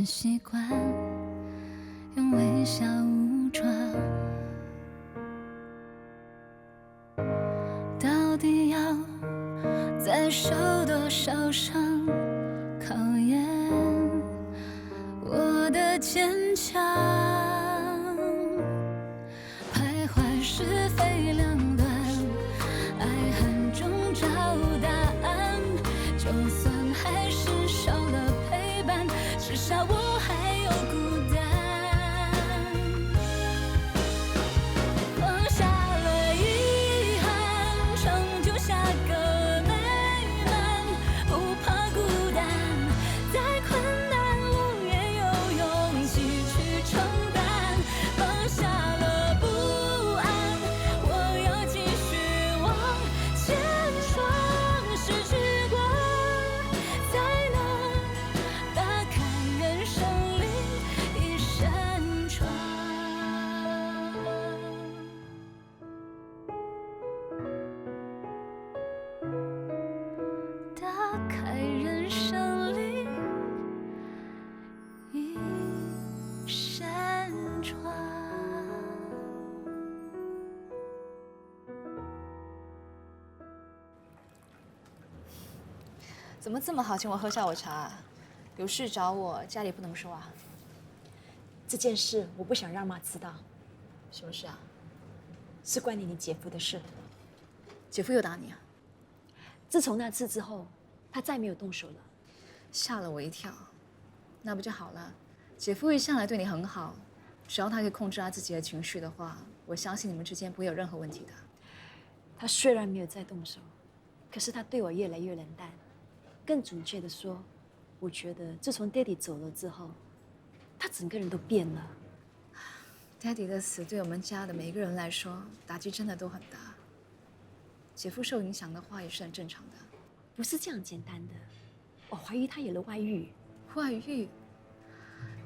渐习惯用微笑武装。到底要再受多少伤，考验我的坚强？徘徊是非两端，爱恨中找答案。就算还是少了陪伴，至少我还有孤单。放下了遗憾，成就下个美满，不怕孤单，再困难我也有勇气去承担。放下了不安，我要继续往前闯，失去过才能打开人生另一扇窗。打开人生另一扇窗。怎么这么好，请我喝下午茶啊？有事找我，家里不能说啊。这件事我不想让妈知道，什么事啊？是关于你姐夫的事。姐夫又打你啊？自从那次之后，他再没有动手了。吓了我一跳。那不就好了？姐夫一向来对你很好，只要他可以控制他自己的情绪的话，我相信你们之间不会有任何问题的。他虽然没有再动手，可是他对我越来越冷淡。更准确的说，我觉得自从爹地走了之后，他整个人都变了。Daddy 的死对我们家的每一个人来说，打击真的都很大。姐夫受影响的话，也是很正常的。不是这样简单的，我怀疑他有了外遇。外遇？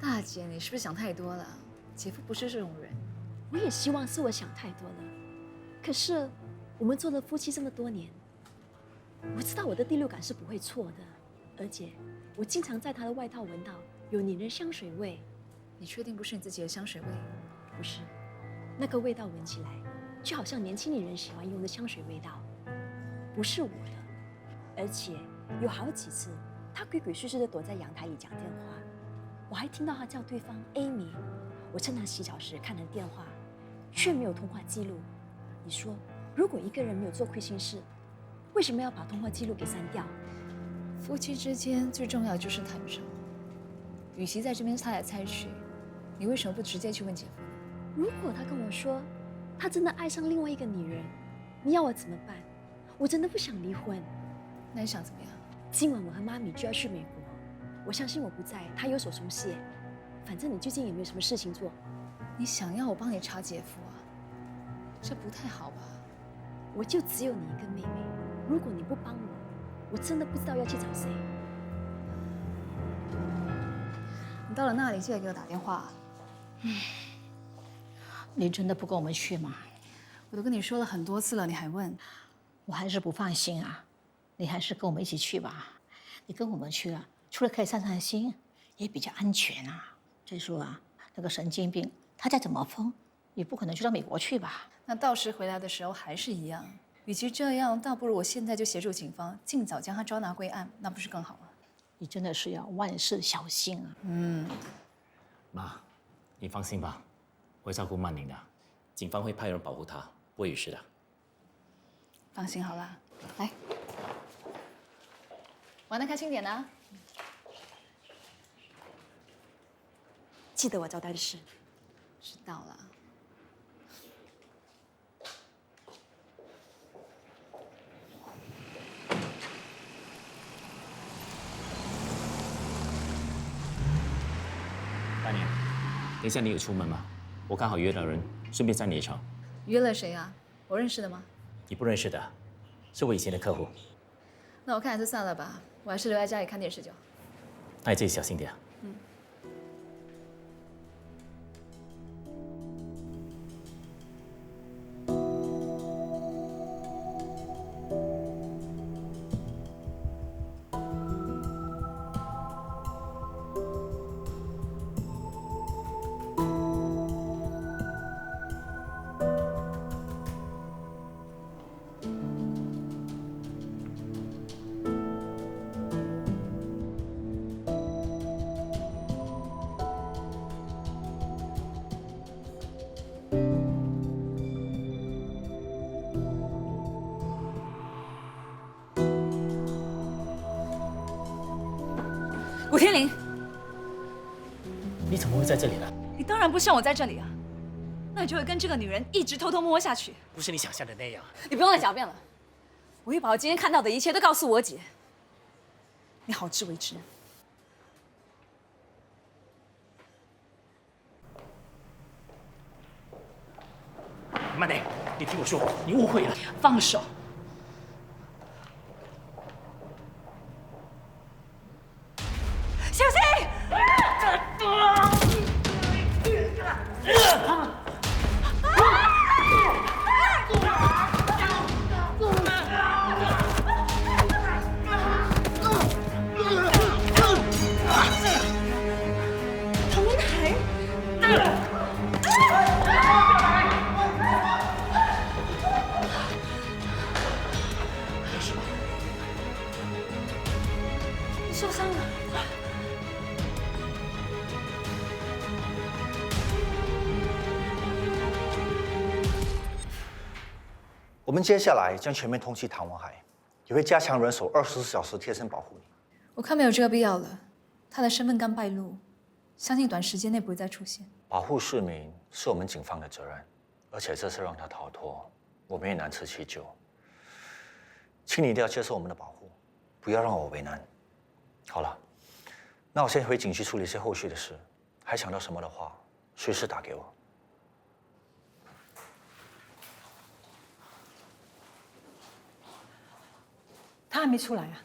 大姐，你是不是想太多了？姐夫不是这种人。我也希望是我想太多了，可是我们做了夫妻这么多年，我知道我的第六感是不会错的，而且我经常在他的外套闻到有女人香水味。你确定不是你自己的香水味？不是，那个味道闻起来就好像年轻女人喜欢用的香水味道，不是我的。而且有好几次，他鬼鬼祟祟地躲在阳台里讲电话，我还听到他叫对方 Amy。我趁他洗澡时看了电话，却没有通话记录。你说，如果一个人没有做亏心事，为什么要把通话记录给删掉？夫妻之间最重要的就是坦诚。与其在这边猜来猜去，你为什么不直接去问姐夫？如果他跟我说他真的爱上另外一个女人，你要我怎么办？我真的不想离婚。那你想怎么样？今晚我和妈咪就要去美国，我相信我不在，他有所松懈。反正你最近也没有什么事情做。你想要我帮你查姐夫啊？这不太好吧？我就只有你一个妹妹，如果你不帮我，我真的不知道要去找谁。你到了那里记得给我打电话。你真的不跟我们去吗？我都跟你说了很多次了，你还问？我还是不放心啊。你还是跟我们一起去吧。你跟我们去啊，除了可以散散心，也比较安全啊。再说啊，那个神经病，他再怎么疯，也不可能去到美国去吧？那到时回来的时候还是一样。与其这样，倒不如我现在就协助警方，尽早将他抓拿归案，那不是更好吗？你真的是要万事小心啊。妈，你放心吧，我会照顾曼宁的，警方会派人保护她，不会有事的。放心好了，来，玩得开心点啊。记得我交代的事。知道了。大年，等一下你有出门吗？我刚好约了人，顺便载你一程。约了谁啊？我认识的吗？你不认识的，是我以前的客户。那我看还是算了吧，我还是留在家里看电视就好。那你自己小心点。古天林，你怎么会在这里呢？你当然不希望我在这里啊，那你就会跟这个女人一直偷偷摸摸下去。不是你想象的那样。你不用再狡辩了，我会把我今天看到的一切都告诉我姐，你好自为之。曼内，你听我说，你误会了。放手！小心！受伤了。我们接下来将全面通缉唐文海，也会加强人手，24小时贴身保护你。我看没有这个必要了，他的身份刚败露，相信短时间内不会再出现。保护市民是我们警方的责任，而且这次让他逃脱，我们也难辞其咎。请你一定要接受我们的保护，不要让我为难。好了，那我先回警局处理一些后续的事，还想到什么的话，随时打给我。他还没出来啊？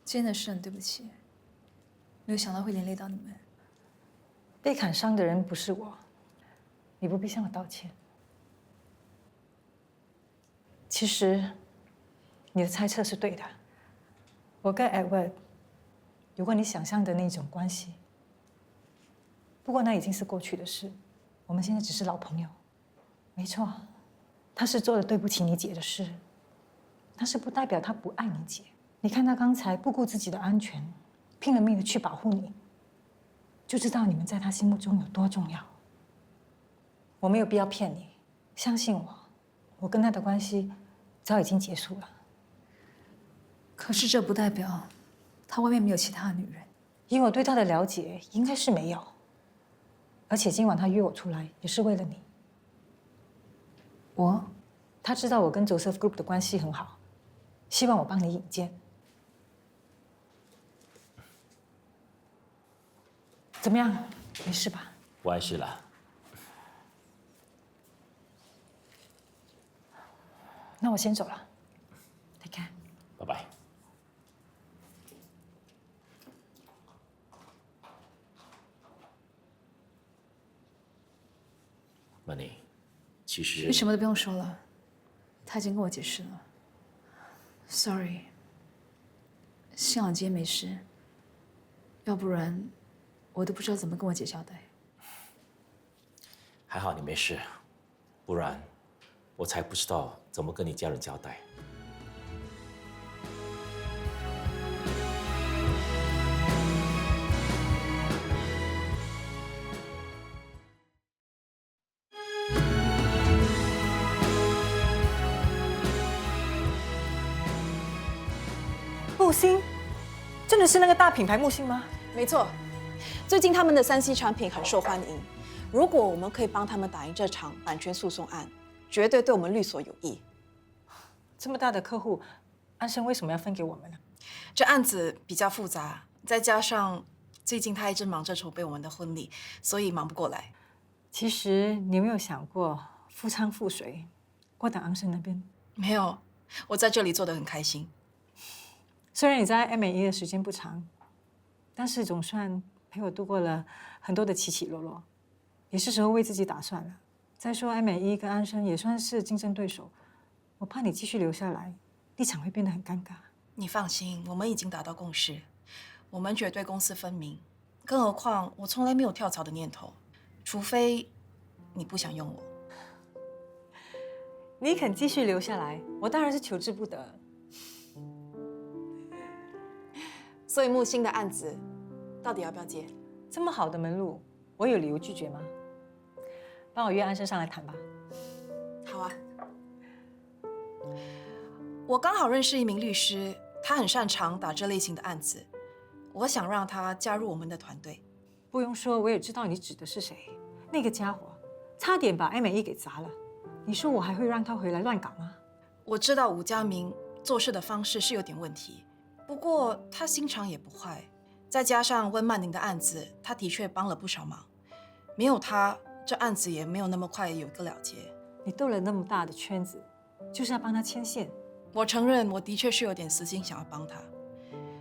今天的事很对不起，没有想到会连累到你们。被砍伤的人不是我，你不必向我道歉。其实，你的猜测是对的。我跟 Edward 有过你想象的那种关系，不过那已经是过去的事，我们现在只是老朋友。没错，他是做了对不起你姐的事，但是不代表他不爱你姐。你看他刚才不顾自己的安全，拼了命的去保护你，就知道你们在他心目中有多重要。我没有必要骗你，相信我，我跟他的关系早已经结束了。可是这不代表他外面没有其他的女人。以我对他的了解，应该是没有。而且今晚他约我出来，也是为了你。他知道我跟 Joseph Group 的关系很好，希望我帮你引荐。怎么样？没事吧？不碍事了。那我先走了。再见。拜拜。曼妮，其实你什么都不用说了，他已经跟我解释了。Sorry， 幸好今天没事，要不然我都不知道怎么跟我姐交代。还好你没事，不然我才不知道怎么跟你家人交代。木星，真的是那个大品牌木星吗？没错，最近他们的3C 产品很受欢迎。如果我们可以帮他们打赢这场版权诉讼案，绝对对我们律所有益。这么大的客户，安生为什么要分给我们呢？这案子比较复杂，再加上最近他一直忙着筹备我们的婚礼，所以忙不过来。其实你有没有想过夫唱妇随，过到安生那边？没有，我在这里做得很开心。虽然你在 MAE 的时间不长，但是总算陪我度过了很多的起起落落，也是时候为自己打算了。再说 MAE 跟安生也算是竞争对手，我怕你继续留下来，立场会变得很尴尬。你放心，我们已经达到共识，我们绝对公私分明。更何况我从来没有跳槽的念头，除非你不想用我。你肯继续留下来，我当然是求之不得。所以木星的案子到底要不要接？这么好的门路，我有理由拒绝吗？帮我约安生上来谈吧。好啊。我刚好认识一名律师，他很擅长打这类型的案子，我想让他加入我们的团队。不用说，我也知道你指的是谁。那个家伙差点把艾美伊给砸了，你说我还会让他回来乱搞吗？我知道吴家明做事的方式是有点问题，不过他心肠也不坏，再加上温曼宁的案子，他的确帮了不少忙。没有他，这案子也没有那么快有一个了结。你兜了那么大的圈子，就是要帮他牵线。我承认，我的确是有点私心想要帮他。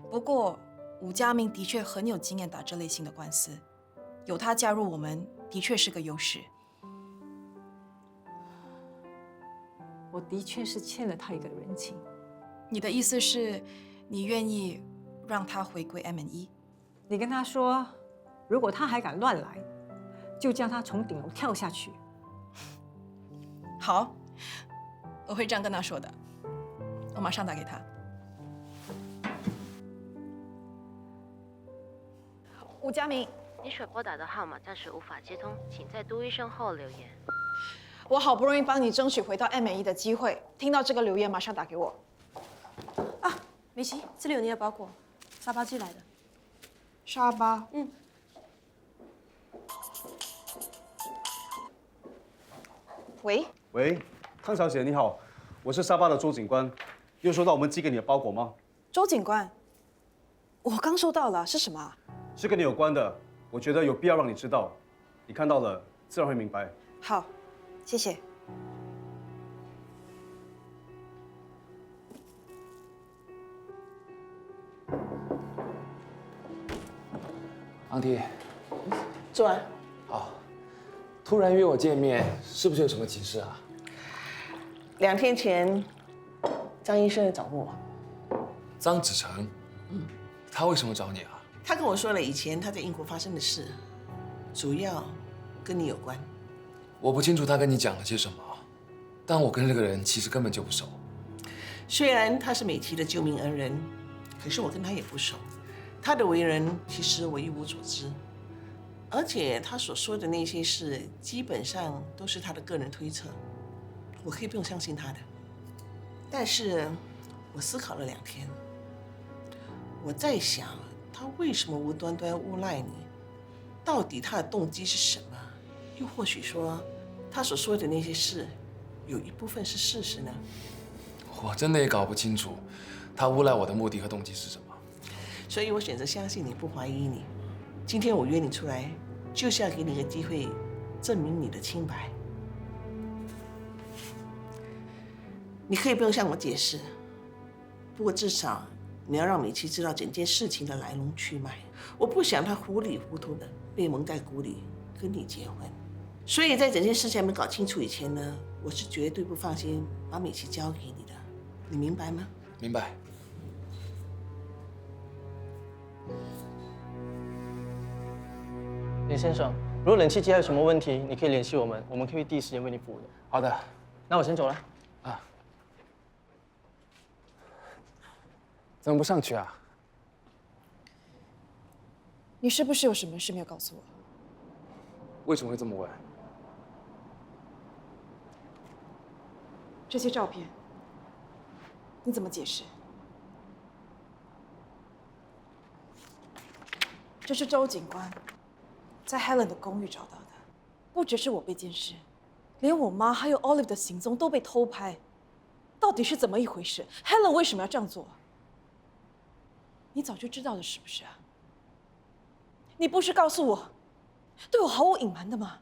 不过，吴家明的确很有经验打这类型的官司，有他加入我们的确是个优势。我的确是欠了他一个人情。你的意思是，你愿意让他回归 M&E？ 你跟他说，如果他还敢乱来，就叫他从顶楼跳下去。好，我会这样跟他说的。我马上打给他。吴家明，你所拨打的号码暂时无法接通，请在嘟一声后留言。我好不容易帮你争取回到 M&E 的机会，听到这个留言马上打给我。啊，美琪，这里有你的包裹，沙巴寄来的。沙巴？嗯。喂？喂，汤小姐你好，我是沙巴的周警官，你有收到我们寄给你的包裹吗？周警官，我刚收到了，是什么啊？是跟你有关的，我觉得有必要让你知道，你看到了自然会明白。好，谢谢。昂提，做完。好，突然约我见面，是不是有什么急事啊2天前，张医生来找过我。张子成，他为什么找你啊？他跟我说了以前他在英国发生的事，主要跟你有关。我不清楚他跟你讲了些什么，但我跟这个人其实根本就不熟。虽然他是美琪的救命恩人，可是我跟他也不熟。他的为人其实我一无所知，而且他所说的那些事，基本上都是他的个人推测，我可以不用相信他的。但是我思考了2天，我在想，他为什么无端端诬赖你？到底他的动机是什么？又或许说，他所说的那些事，有一部分是事实呢？我真的也搞不清楚，他诬赖我的目的和动机是什么。所以我选择相信你，不怀疑你。今天我约你出来，就是要给你一个机会，证明你的清白。你可以不用向我解释，不过至少你要让美琪知道整件事情的来龙去脉。我不想她糊里糊涂的被蒙在鼓里跟你结婚。所以在整件事情还没搞清楚以前呢，我是绝对不放心把美琪交给你的，你明白吗？明白。林先生，如果冷气机还有什么问题，你可以联系我们，我们可以第一时间为你补的。好的，那我先走了。啊？怎么不上去啊？你是不是有什么事没有告诉我？为什么会这么问？这些照片，你怎么解释？这是周警官在 Helen 的公寓找到的，不只是我被监视，连我妈还有 Olive 的行踪都被偷拍，到底是怎么一回事 ？Helen 为什么要这样做？你早就知道了是不是啊？你不是告诉我，对我毫无隐瞒的吗？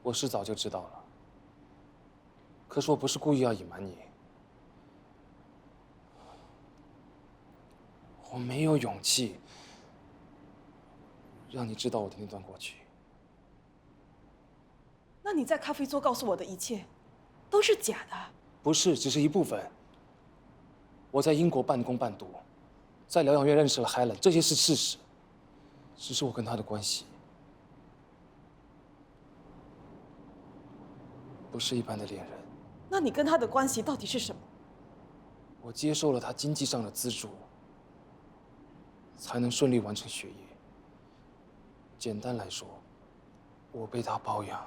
我是早就知道了，可是我不是故意要隐瞒你，我没有勇气让你知道我的那段过去。那你在咖啡桌告诉我的一切，都是假的？不是，只是一部分。我在英国半工半读，在疗养院认识了 Helen， 这些是事实。只是我跟她的关系，不是一般的恋人。那你跟他的关系到底是什么？我接受了她经济上的资助，才能顺利完成学业。简单来说，我被他包养。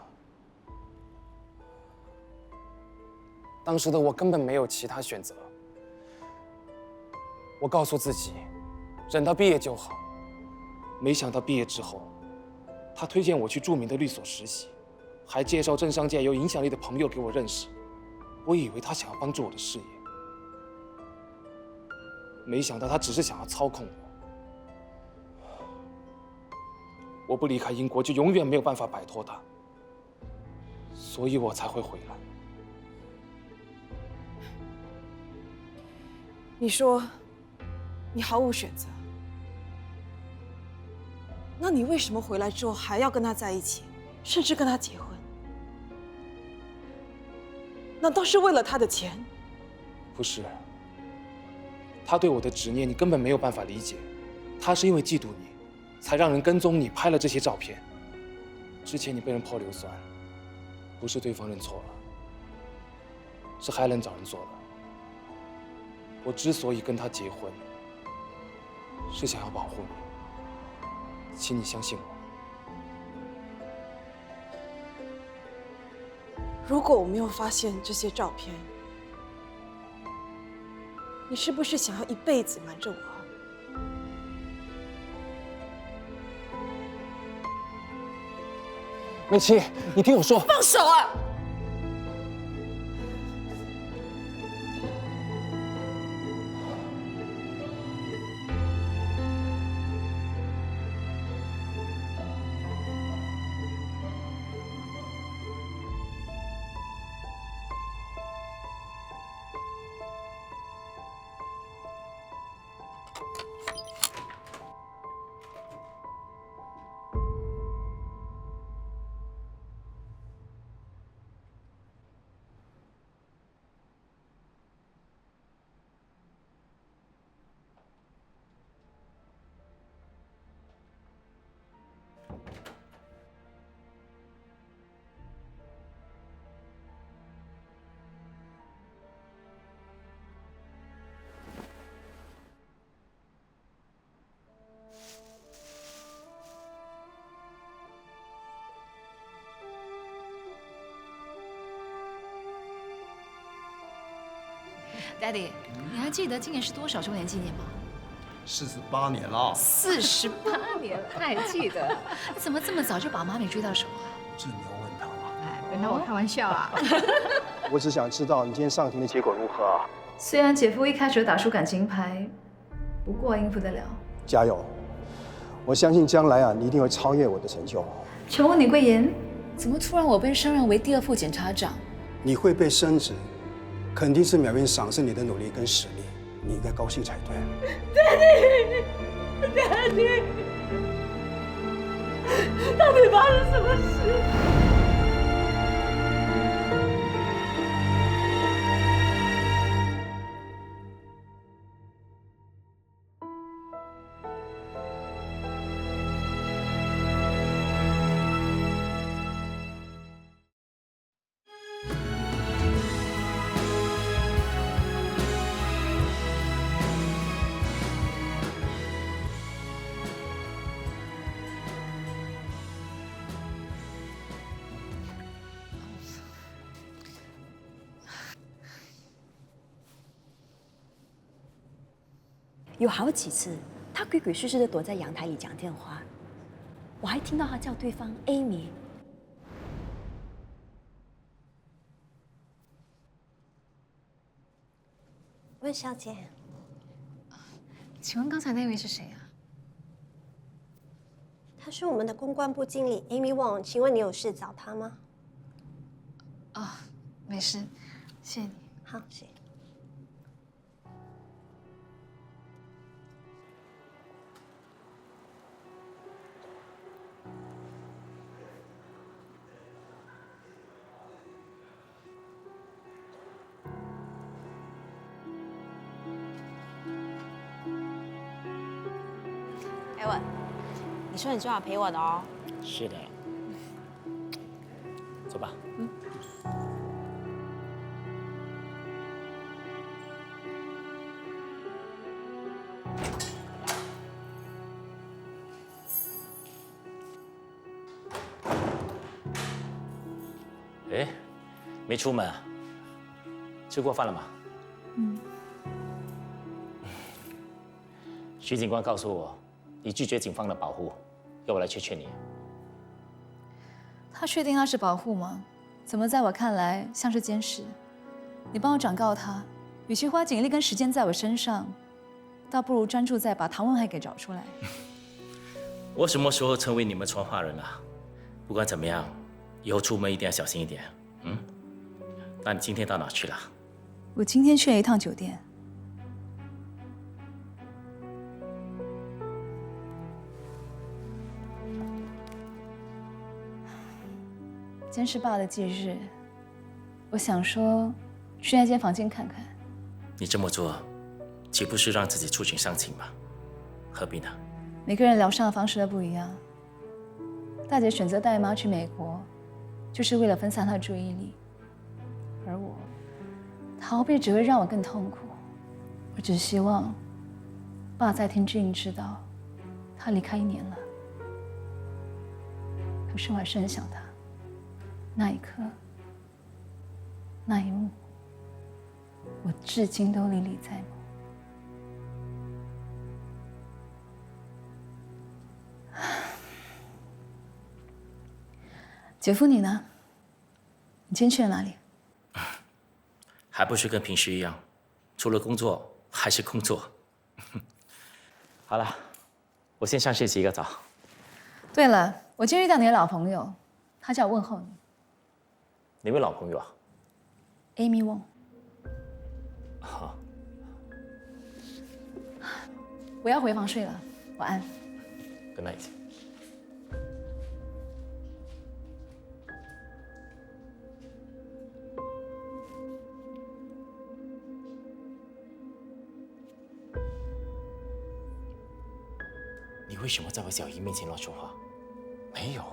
当时的我根本没有其他选择。我告诉自己，忍到毕业就好。没想到毕业之后，他推荐我去著名的律所实习，还介绍政商界有影响力的朋友给我认识。我以为他想要帮助我的事业，没想到他只是想要操控我。我不离开英国，就永远没有办法摆脱他，所以我才会回来。你说，你毫无选择，那你为什么回来之后还要跟他在一起，甚至跟他结婚？难道是为了他的钱？不是，他对我的执念你根本没有办法理解。他是因为嫉妒你，才让人跟踪你，拍了这些照片。之前你被人泼硫酸，不是对方认错了，是Helen找人做的。我之所以跟他结婚，是想要保护你，请你相信我。如果我没有发现这些照片，你是不是想要一辈子瞒着我？美琪，你听我说。放手啊！Daddy，你还记得今年是多少周年纪念吗？48年了。48年了，他还记得？你怎么这么早就把妈咪追到手啊？这你要问他了。哎，原来我开玩笑啊。我只想知道你今天上庭的结果如何啊？虽然姐夫一开始打输感情牌，不过应付得了。加油！我相信将来啊，你一定会超越我的成就。请问你贵言，怎么突然我被升任为第2副检察长？你会被升职，肯定是苗云赏识你的努力跟实力，你应该高兴才对。Daddy， 到底发生什么事？有好几次，他鬼鬼祟祟的躲在阳台里讲电话，我还听到他叫对方 Amy。温小姐，请问刚才那位是谁啊？她是我们的公关部经理 Amy Wong， 请问你有事找她吗？哦，没事，谢谢你。好，谢谢。艾文，你说你最好陪我的哦。是的。走吧。嗯。哎，没出门啊？吃过饭了吗？嗯。徐警官告诉我，你拒绝警方的保护，要我来劝劝你。他确定他是保护吗？怎么在我看来像是监视？你帮我转告他，与其花警力跟时间在我身上，倒不如专注在把唐文海给找出来。我什么时候成为你们传话人了？不管怎么样，以后出门一定要小心一点。嗯？那你今天到哪去了？我今天去了一趟酒店。今天是爸的忌日，我想说去那间房间看看。你这么做，岂不是让自己触景伤情吗？何必呢？每个人疗伤的方式都不一样。大姐选择带妈去美国，就是为了分散她的注意力，而我逃避只会让我更痛苦。我只希望爸在天之灵知道，他离开1年了。可是我还是很想他。那一刻，那一幕，我至今都历历在目。姐夫，你呢？你今天去了哪里？还不是跟平时一样，除了工作还是工作。好了，我先上去洗个澡。对了，我今天遇到你的老朋友，他叫我问候你。哪位老朋友啊 ？Amy Wong。好，我要回房睡了，晚安。Good night。你为什么在我小姨面前乱说话？没有。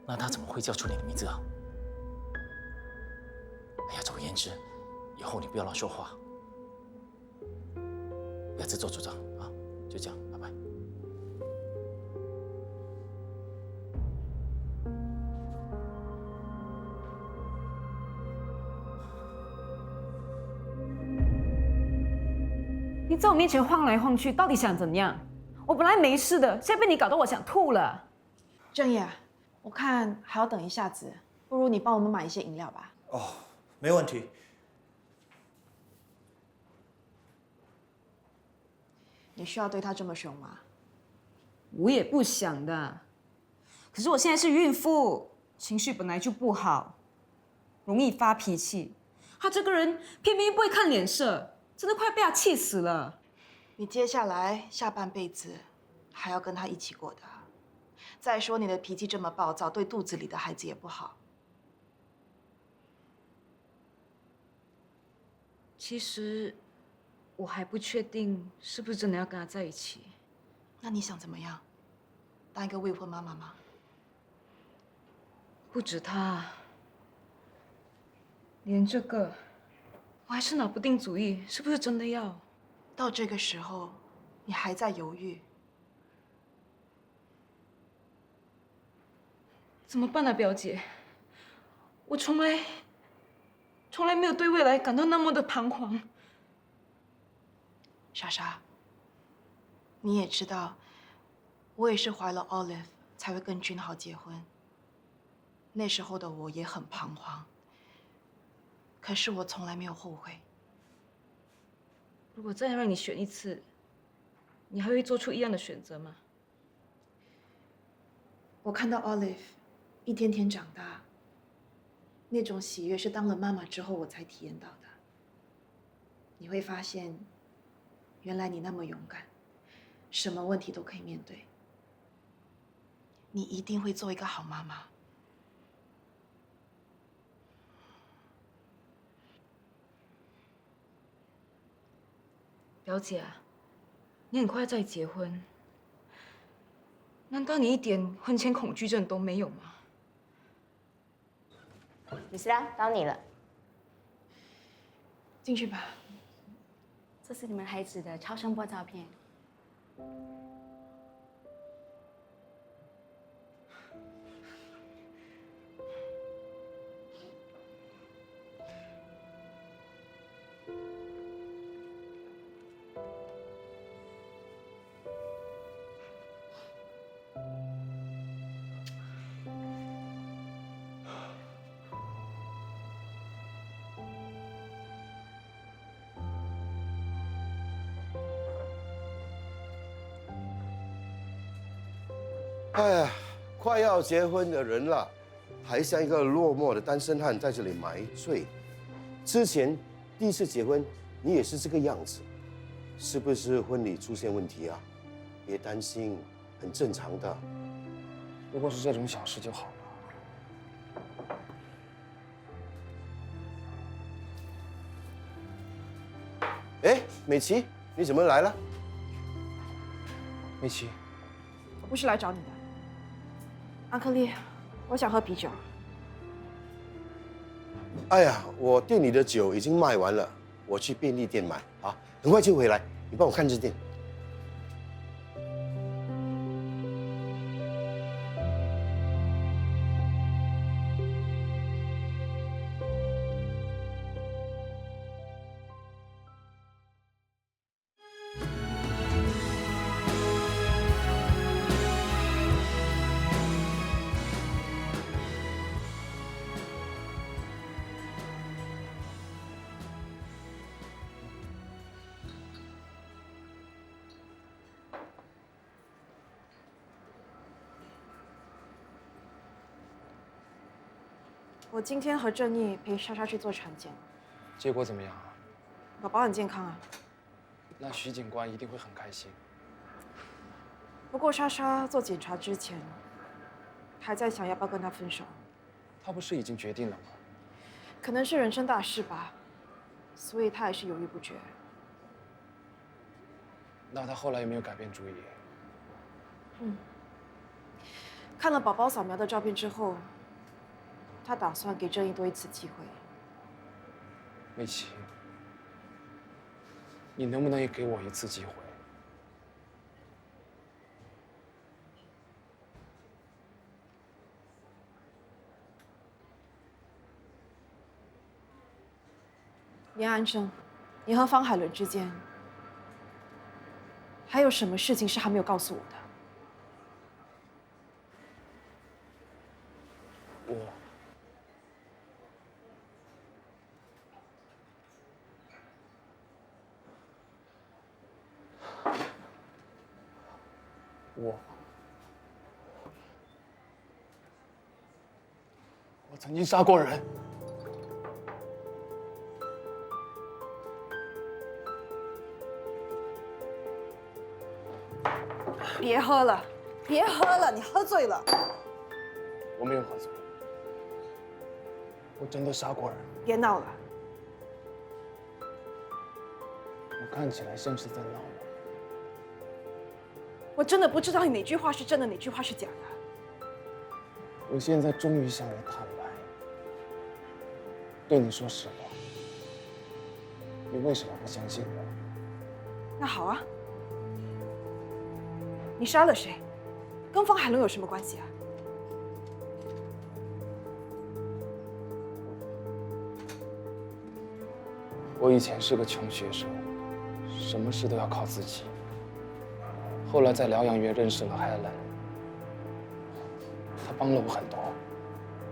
那她怎么会叫出你的名字啊？哎呀，总而言之，以后你不要乱说话，不要自作主张啊！就这样，拜拜。你在我面前晃来晃去，到底想怎样？我本来没事的，现在被你搞得我想吐了。郑业，我看还要等一下子，不如你帮我们买一些饮料吧。哦，没问题。你需要对他这么凶吗？我也不想的，可是我现在是孕妇，情绪本来就不好，容易发脾气。他这个人偏偏不会看脸色，真的快被他气死了。你接下来下半辈子还要跟他一起过的。再说你的脾气这么暴躁，对肚子里的孩子也不好。其实我还不确定是不是真的要跟他在一起。那你想怎么样？当一个未婚妈妈吗？不止他，连这个我还是拿不定主意，是不是真的要？到这个时候，你还在犹豫，怎么办啊，表姐？我从来没有对未来感到那么的彷徨。莎莎，你也知道，我也是怀了 Olive 才会跟君豪结婚。那时候的我也很彷徨，可是我从来没有后悔。如果再让你选一次，你还会做出一样的选择吗？我看到 Olive 一天天长大，那种喜悦是当了妈妈之后我才体验到的。你会发现，原来你那么勇敢，什么问题都可以面对。你一定会做一个好妈妈。表姐啊，你很快再结婚，难道你一点婚前恐惧症都没有吗？李思拉，到你了。进去吧。这是你们孩子的超声波照片。哎呀，快要结婚的人了，还像一个落寞的单身汉在这里买醉。之前第一次结婚，你也是这个样子，是不是婚礼出现问题啊？别担心，很正常的。如果是这种小事就好了。哎，美琪，你怎么来了？美琪，我不是来找你的，安克利，我想喝啤酒。哎呀，我店里的酒已经卖完了，我去便利店买啊，很快就回来。你帮我看着店。我今天和正义陪莎莎去做产检，结果怎么样啊？宝宝很健康啊。那徐警官一定会很开心。不过莎莎做检查之前，还在想要不要跟他分手。他不是已经决定了吗？可能是人生大事吧，所以他还是犹豫不决。那他后来有没有改变主意？看了宝宝扫描的照片之后，他打算给正义多一次机会。美琪，你能不能也给我一次机会？严安生，你和方海伦之间还有什么事情是还没有告诉我的？我曾经杀过人。别喝了，别喝了，你喝醉了。我没有喝醉，我真的杀过人。别闹了。我看起来像是在闹吗？我真的不知道你哪句话是真的，哪句话是假的。我现在终于向你坦白，对你说实话，你为什么不相信我？那好啊，你杀了谁？跟方海伦有什么关系啊？我以前是个穷学生，什么事都要靠自己。后来在疗养院认识了 Helen， 她帮了我很多，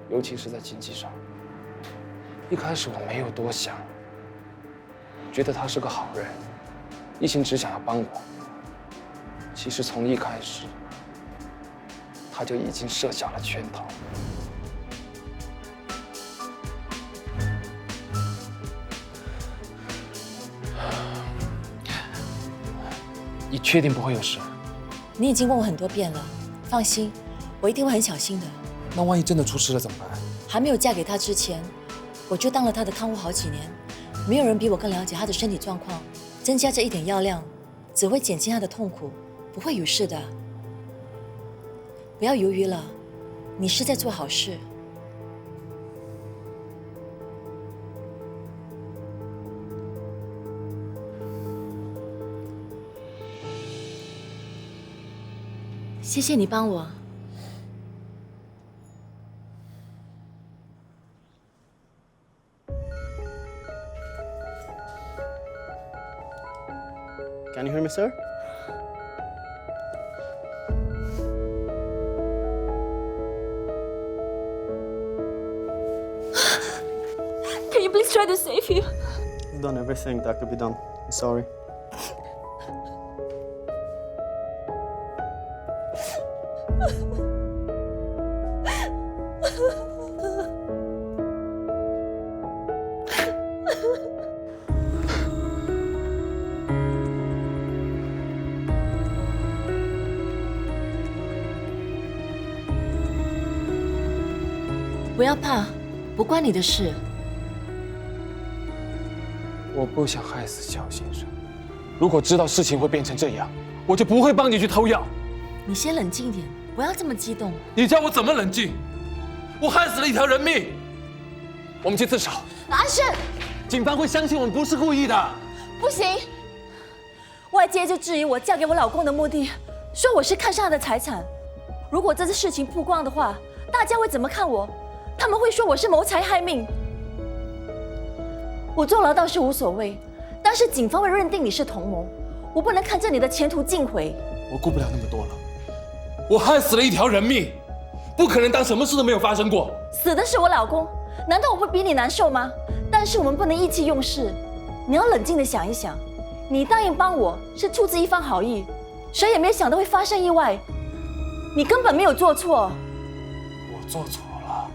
尤其是在经济上。一开始我没有多想，觉得她是个好人，一心只想要帮我。其实从一开始，她就已经设下了圈套。你确定不会有事？你已经问我很多遍了，放心，我一定会很小心的。那万一真的出事了怎么办？还没有嫁给他之前，我就当了他的看护好几年，没有人比我更了解他的身体状况，增加这一点药量，只会减轻他的痛苦，不会有事的。不要犹豫了，你是在做好事。谢谢你帮我。Can you hear me, sir? Can you please try to save him? I've done everything that could be done. I'm sorry. 不要怕，不关你的事。我不想害死肖先生。如果知道事情会变成这样，我就不会帮你去偷药。你先冷静点，不要这么激动。你叫我怎么冷静？我害死了一条人命。我们去自首。安生，警方会相信我们不是故意的。不行，外界就质疑我嫁给我老公的目的，说我是看上他的财产。如果这次事情曝光的话，大家会怎么看我？他们会说我是谋财害命。我坐牢倒是无所谓，但是警方会认定你是同谋，我不能看着你的前途尽毁。我顾不了那么多了，我害死了一条人命，不可能当什么事都没有发生过。死的是我老公，难道我会比你难受吗？但是我们不能意气用事，你要冷静地想一想，你答应帮我是出自一番好意，谁也没有想到会发生意外，你根本没有做错。我做错了，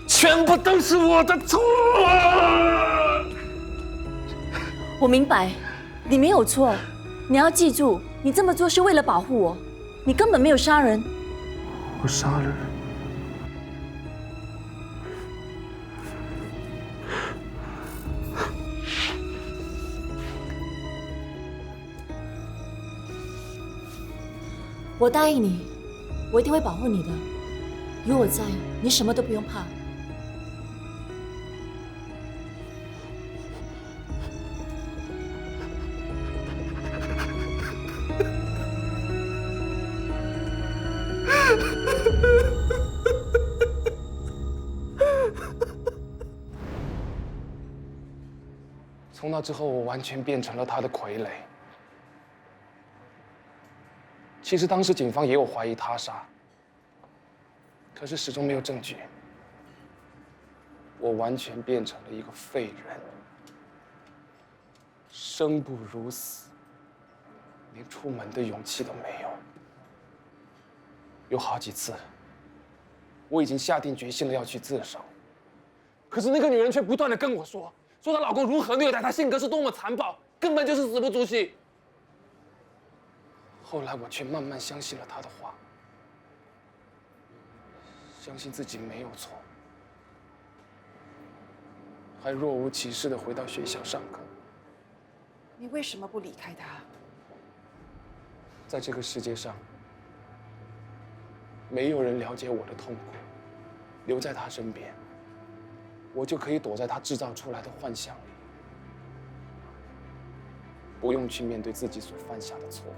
全部都是我的错。我明白，你没有错，你要记住，你这么做是为了保护我，你根本没有杀人。我杀了人。我答应你，我一定会保护你的。有我在，你什么都不用怕。从那之后，我完全变成了他的傀儡。其实当时警方也有怀疑他杀，可是始终没有证据。我完全变成了一个废人，生不如死，连出门的勇气都没有。有好几次，我已经下定决心了要去自首，可是那个女人却不断地跟我说她老公如何虐待她，性格是多么残暴，根本就是死不足惜。后来我却慢慢相信了她的话，相信自己没有错，还若无其事地回到学校上课。你为什么不离开他？在这个世界上，没有人了解我的痛苦，留在他身边，我就可以躲在他制造出来的幻想里，不用去面对自己所犯下的错误。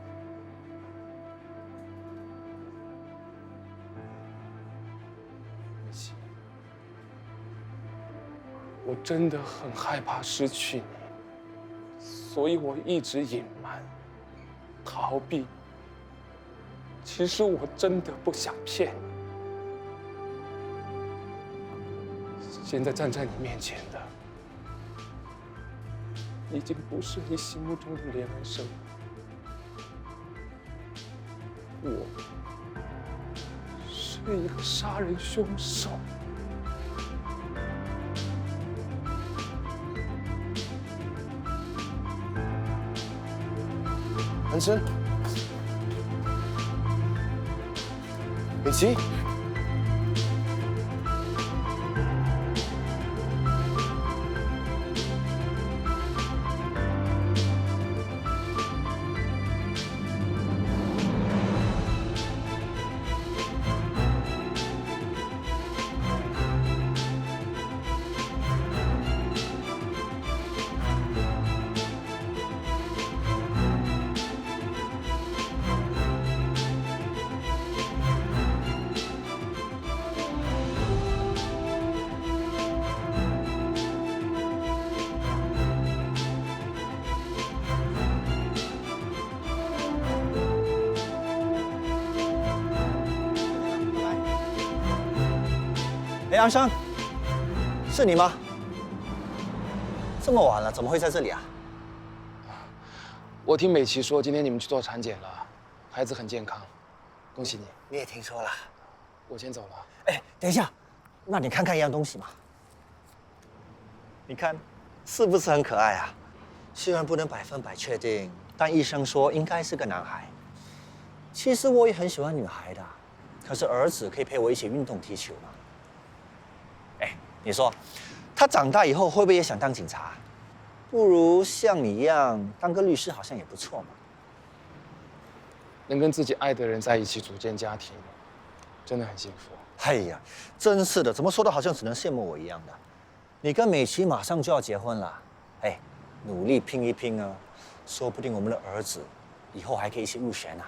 梅西，我真的很害怕失去你，所以我一直隐瞒、逃避。其实我真的不想骗你。现在站在你面前的，已经不是你心目中的连恩生，我是一个杀人凶手。安生，美琪，哎，安生，是你吗？这么晚了，怎么会在这里啊？我听美琪说，今天你们去做产检了，孩子很健康。恭喜你。你也听说了？我先走了。哎，等一下，让你看看一样东西嘛。你看，是不是很可爱啊？虽然不能100%确定，但医生说应该是个男孩。其实我也很喜欢女孩的，可是儿子可以陪我一起运动踢球嘛。哎，你说，他长大以后会不会也想当警察？不如像你一样当个律师，好像也不错嘛。能跟自己爱的人在一起组建家庭，真的很幸福。哎呀，真是的，怎么说的好像只能羡慕我一样的。你跟美琪马上就要结婚了，哎，努力拼一拼啊，说不定我们的儿子以后还可以一起入学呢。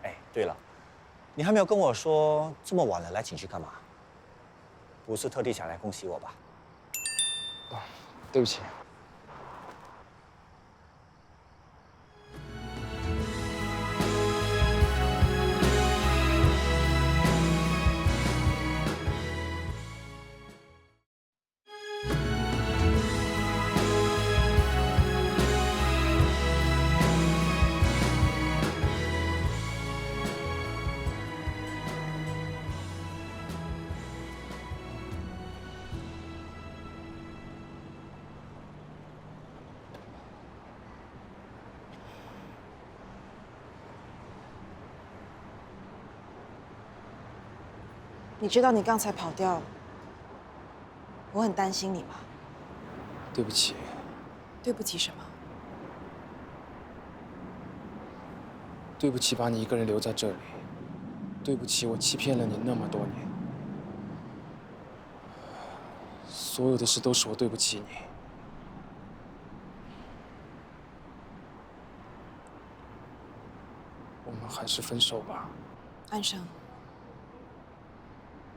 哎，对了，你还没有跟我说这么晚了来景区干嘛？不是特地想来恭喜我吧？哦，对不起。你知道你刚才跑掉，我很担心你吗？对不起。对不起什么？对不起，把你一个人留在这里。对不起，我欺骗了你那么多年。所有的事都是我对不起你。我们还是分手吧。安生，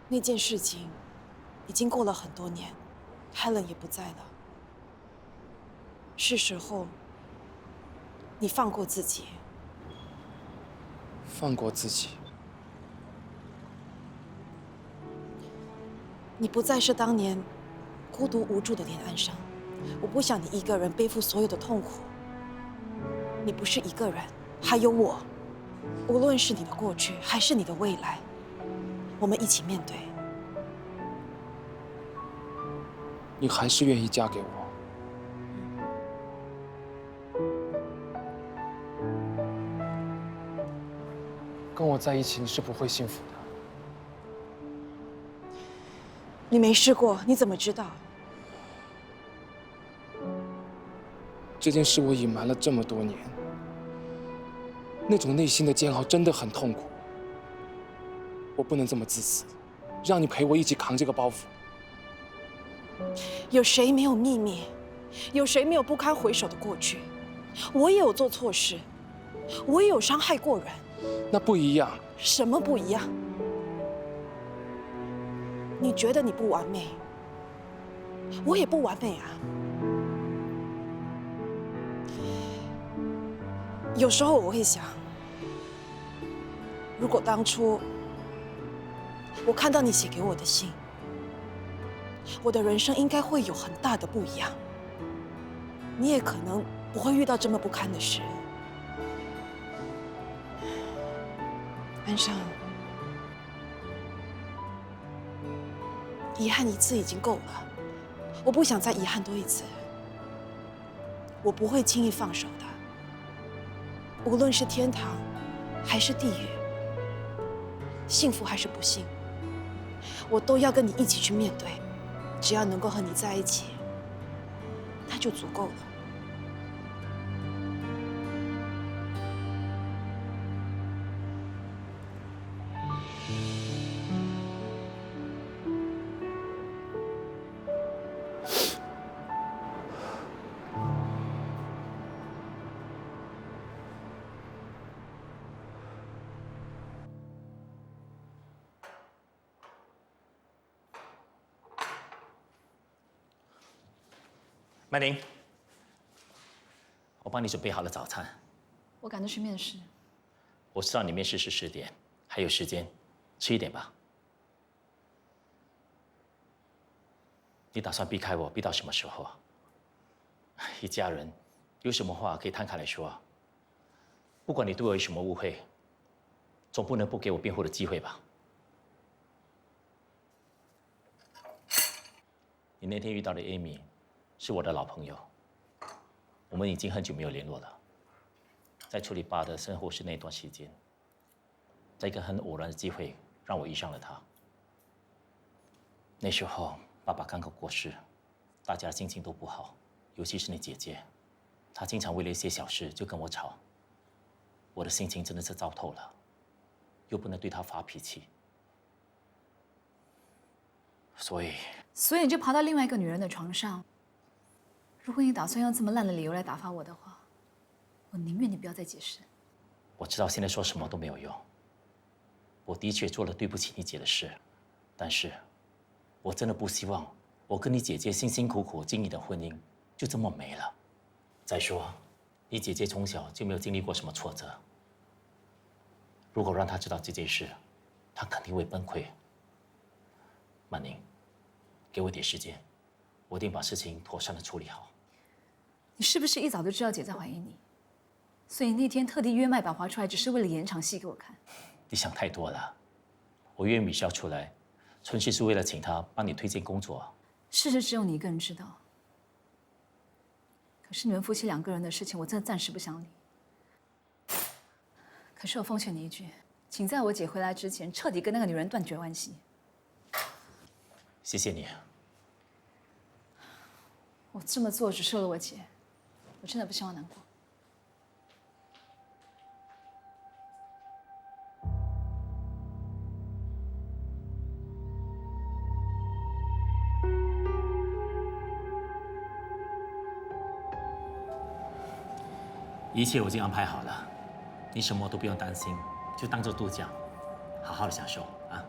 那件事情已经过了很多年 ，Helen 也不在了。是时候你放过自己。放过自己。你不再是当年孤独无助的连安生，我不想你一个人背负所有的痛苦。你不是一个人，还有我。无论是你的过去还是你的未来，我们一起面对。你还是愿意嫁给我？跟我在一起，你是不会幸福的。你没试过，你怎么知道？这件事我隐瞒了这么多年，那种内心的煎熬真的很痛苦。我不能这么自私，让你陪我一起扛这个包袱。有谁没有秘密？有谁没有不堪回首的过去？我也有做错事，我也有伤害过人。那不一样。什么不一样？你觉得你不完美，我也不完美啊。有时候我会想，如果当初我看到你写给我的信，我的人生应该会有很大的不一样。你也可能不会遇到这么不堪的事。安生，遗憾一次已经够了，我不想再遗憾多一次。我不会轻易放手的，无论是天堂还是地狱，幸福还是不幸，我都要跟你一起去面对。只要能够和你在一起，那就足够了。麦玲，我帮你准备好了早餐。我赶着去面试。我知道你面试是10点，还有时间，吃一点吧。你打算避开我，避到什么时候啊？一家人有什么话可以摊开来说啊。不管你对我有什么误会，总不能不给我辩护的机会吧？你那天遇到的 Amy 是我的老朋友，我们已经很久没有联络了。在处理爸的身后事那段时间，在一个很偶然的机会，让我遇上了他。那时候爸爸刚刚过世，大家心情都不好，尤其是你姐姐，她经常为了一些小事就跟我吵，我的心情真的是糟透了，又不能对她发脾气，所以你就爬到另外一个女人的床上。如果你打算用这么烂的理由来打发我的话，我宁愿你不要再解释。我知道现在说什么都没有用，我的确做了对不起你姐的事，但是我真的不希望我跟你姐姐辛辛苦苦经营的婚姻就这么没了。再说，你姐姐从小就没有经历过什么挫折，如果让她知道这件事，她肯定会崩溃。曼宁，给我一点时间，我一定把事情妥善的处理好。你是不是一早就知道姐在怀疑你？所以那天特地约麦把划出来，只是为了演场戏给我看？你想太多了，我约米肖出来，纯粹是为了请他帮你推荐工作。事实只有你一个人知道。可是你们夫妻2个人的事情，我真的暂时不想理。可是我奉劝你一句，请在我姐回来之前，彻底跟那个女人断绝关系。谢谢你。我这么做只是为了我姐，我真的不希望难过。一切我已经安排好了，你什么都不用担心，就当做度假，好好的享受啊。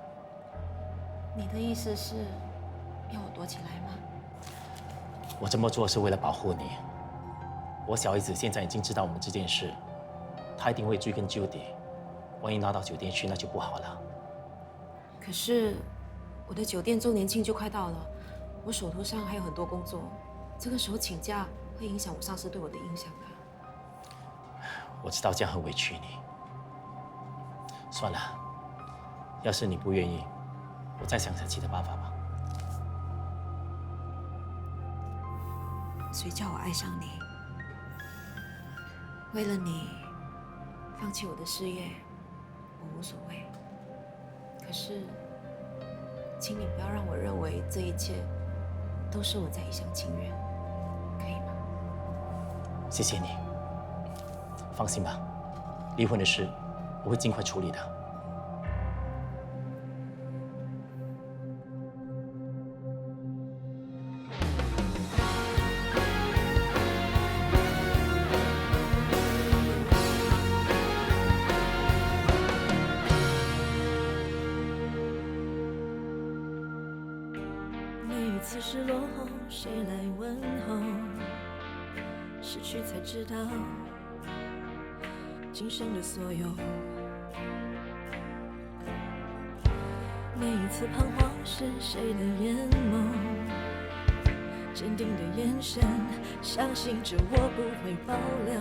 你的意思是要我躲起来吗？我这么做是为了保护你。我小姨子现在已经知道我们这件事，她一定会追根究底。万一拿到酒店去，那就不好了。可是我的酒店周年庆就快到了，我手头上还有很多工作，这个时候请假会影响我上司对我的印象的。我知道这样很委屈你。算了，要是你不愿意，我再想想其他办法吧。谁叫我爱上你？为了你，放弃我的事业，我无所谓。可是，请你不要让我认为这一切都是我在一厢情愿，可以吗？谢谢你。放心吧，离婚的事我会尽快处理的。每一次失落后，谁来问候？失去才知道今生的所有。每一次彷徨是谁的眼眸？坚定的眼神，相信着我不会保留。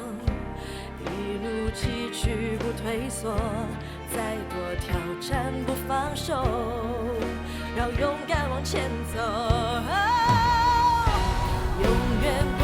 一路崎岖不退缩，再多挑战不放手，要勇敢往前走。永远。